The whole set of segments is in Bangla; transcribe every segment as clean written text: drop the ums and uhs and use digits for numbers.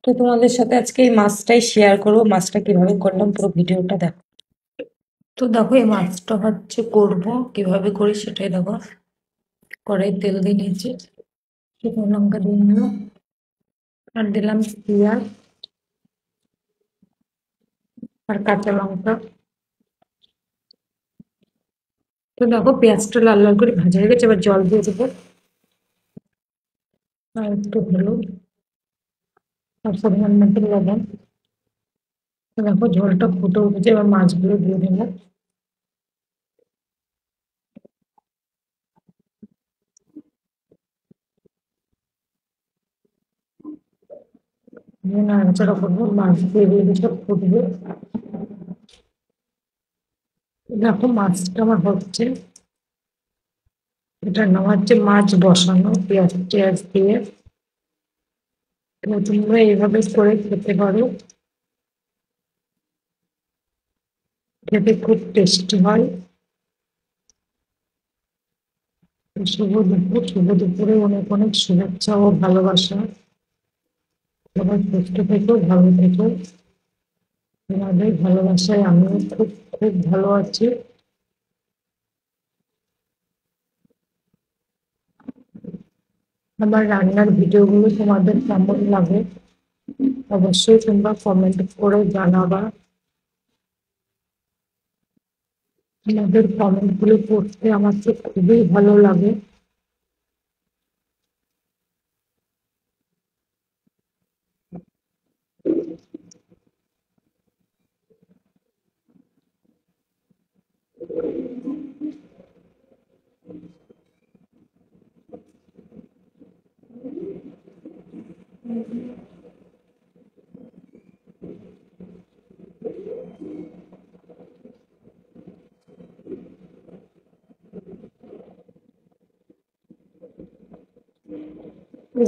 তো তোমাদের সাথে আজকে এই মাছটাই শেয়ার করবো, মাছটা কিভাবে করলাম পুরো ভিডিওটা দেখো। তো দেখো এই মাছটা করবো কিভাবে করি সেটাই দেখো। কড়াই তেল দিয়ে নিয়েছি, শুকনো লঙ্কা দিয়ে নিলাম, আর দিলাম পেঁয়াজ আর কাঁচা লঙ্কা। তো দেখো পেঁয়াজটা লাল লাল করে ভাজা হয়ে গেছে, এবার জল দিয়ে দেবো আর একটু হলুদ আর পরিমাণ মতো লবণ। তো দেখো ঝোলটা ফুটে উঠেছে, এবার মাছগুলো দিয়ে দেবো। দিয়ে নাড়াচাড়া করবো, মাছ দিয়ে দিয়ে দিতে ফুটবে। দেখো মাছটা আমার হচ্ছে, এটা নাম হচ্ছে মাছ বসানো পেঁয়াজ টেয়াজ দিয়ে। তো তোমরা এইভাবে করে খেতে পারো, খেতে খুব টেস্টি হয়। তো শুভ দুপুরে অনেক অনেক শুভেচ্ছা ও ভালোবাসা। সবাই সুস্থ থেকো, ভালো থেকো। তোমাদের ভালোবাসায় আমিও খুব খুব ভালো আছি। আমার রান্নার ভিডিওগুলো তোমাদের কেমন লাগে অবশ্যই তোমরা কমেন্ট করে জানাবা। তোমাদের কমেন্ট গুলো পড়তে আমার তো খুবই ভালো লাগে।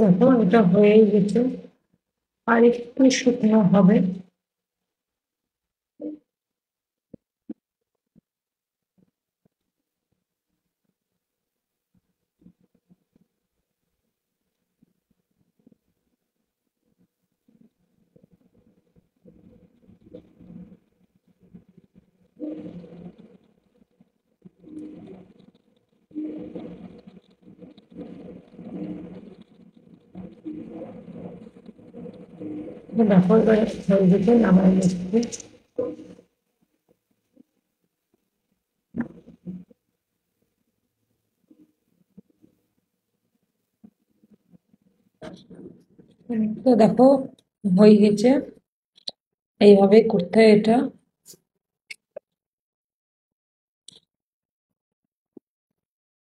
দেখো এটা হয়ে গেছে, আর একটু শুকনো হবে। দেখো এবার হয়ে গেছে, নামাই নিচ্ছি। তো দেখো হয়ে গেছে, এইভাবে করতে হয় এটা।